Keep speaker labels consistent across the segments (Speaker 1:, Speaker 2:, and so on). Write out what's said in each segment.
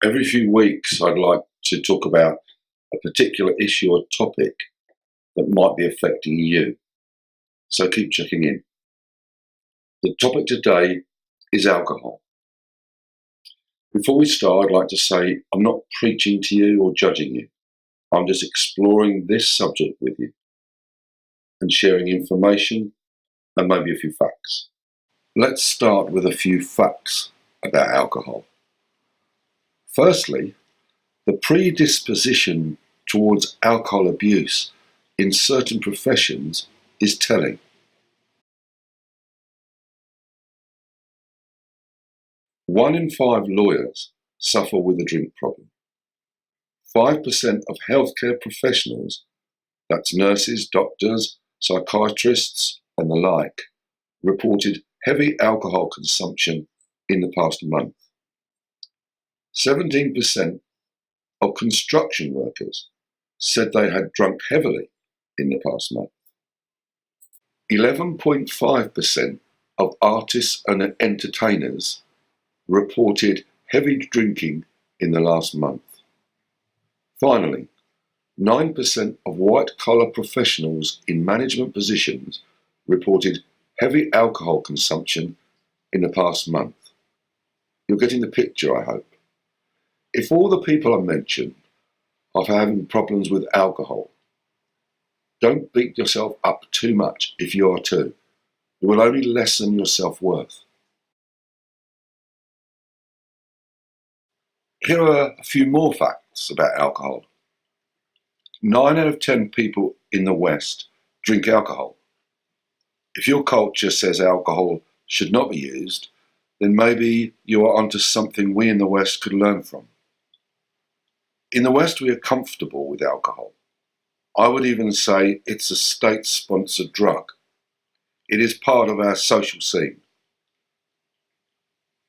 Speaker 1: Every few weeks, I'd like to talk about a particular issue or topic that might be affecting you. So keep checking in. The topic today is alcohol. Before we start, I'd like to say I'm not preaching to you or judging you. I'm just exploring this subject with you and sharing information and maybe a few facts. Let's start with a few facts about alcohol. Firstly, the predisposition towards alcohol abuse in certain professions is telling. One in 5 lawyers suffer with a drink problem. 5% of healthcare professionals, that's nurses, doctors, psychiatrists, and the like, reported heavy alcohol consumption in the past month. 17% of construction workers said they had drunk heavily in the past month. 11.5% of artists and entertainers reported heavy drinking in the last month. Finally, 9% of white-collar professionals in management positions reported heavy alcohol consumption in the past month. You're getting the picture, I hope. If all the people I mentioned are having problems with alcohol, don't beat yourself up too much if you are too. It will only lessen your self-worth. Here are a few more facts about alcohol. 9 out of 10 people in the West drink alcohol. If your culture says alcohol should not be used, then maybe you are onto something we in the West could learn from. In the West, we are comfortable with alcohol. I would even say it's a state-sponsored drug. It is part of our social scene.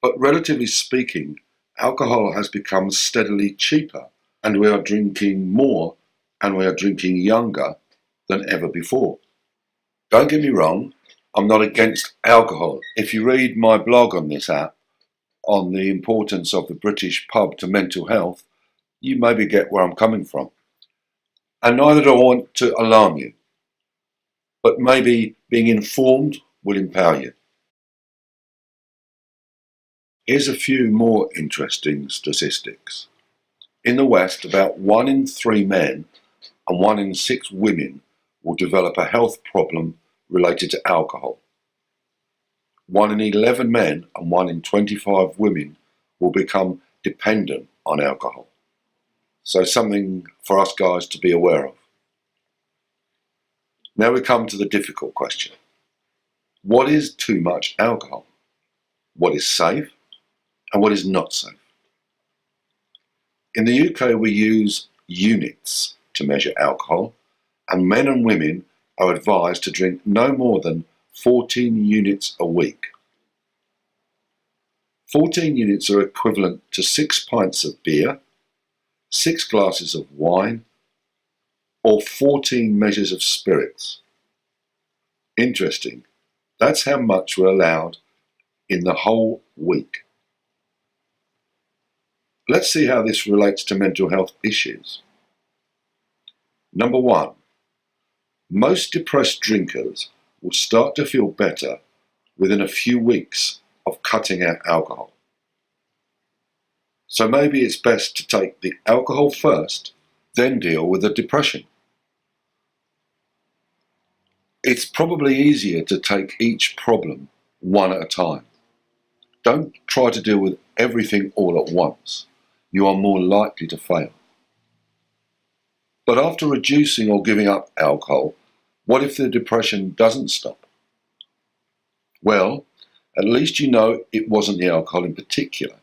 Speaker 1: But relatively speaking, alcohol has become steadily cheaper, and we are drinking more and we are drinking younger than ever before. Don't get me wrong, I'm not against alcohol. If you read my blog on this app, on the importance of the British pub to mental health, you maybe get where I'm coming from. And neither do I want to alarm you, but maybe being informed will empower you. Here's a few more interesting statistics. In the West, about 1 in 3 men and 1 in 6 women will develop a health problem related to alcohol. 1 in 11 men and 1 in 25 women will become dependent on alcohol. So something for us guys to be aware of. Now we come to the difficult question. What is too much alcohol? What is safe and what is not safe? In the UK, we use units to measure alcohol, and men and women are advised to drink no more than 14 units a week. 14 units are equivalent to 6 pints of beer, 6 glasses of wine, or 14 measures of spirits. Interesting. That's how much we're allowed in the whole week. Let's see how this relates to mental health issues. Number 1, most depressed drinkers will start to feel better within a few weeks of cutting out alcohol. So maybe it's best to take the alcohol first, then deal with the depression. It's probably easier to take each problem one at a time. Don't try to deal with everything all at once. You are more likely to fail. But after reducing or giving up alcohol, what if the depression doesn't stop? Well, at least you know it wasn't the alcohol in particular,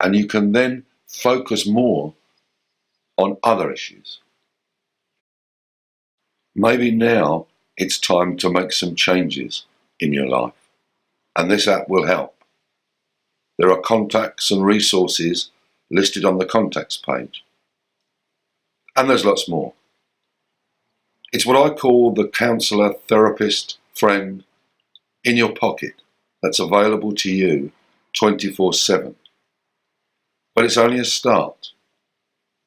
Speaker 1: and you can then focus more on other issues. Maybe now it's time to make some changes in your life, and this app will help. There are contacts and resources listed on the contacts page. And there's lots more. It's what I call the counsellor, therapist, friend in your pocket that's available to you 24/7. but it's only a start.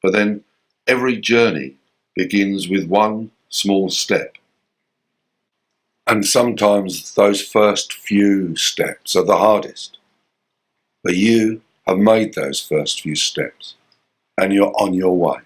Speaker 1: But then every journey begins with one small step. And sometimes those first few steps are the hardest. But you have made those first few steps and you're on your way.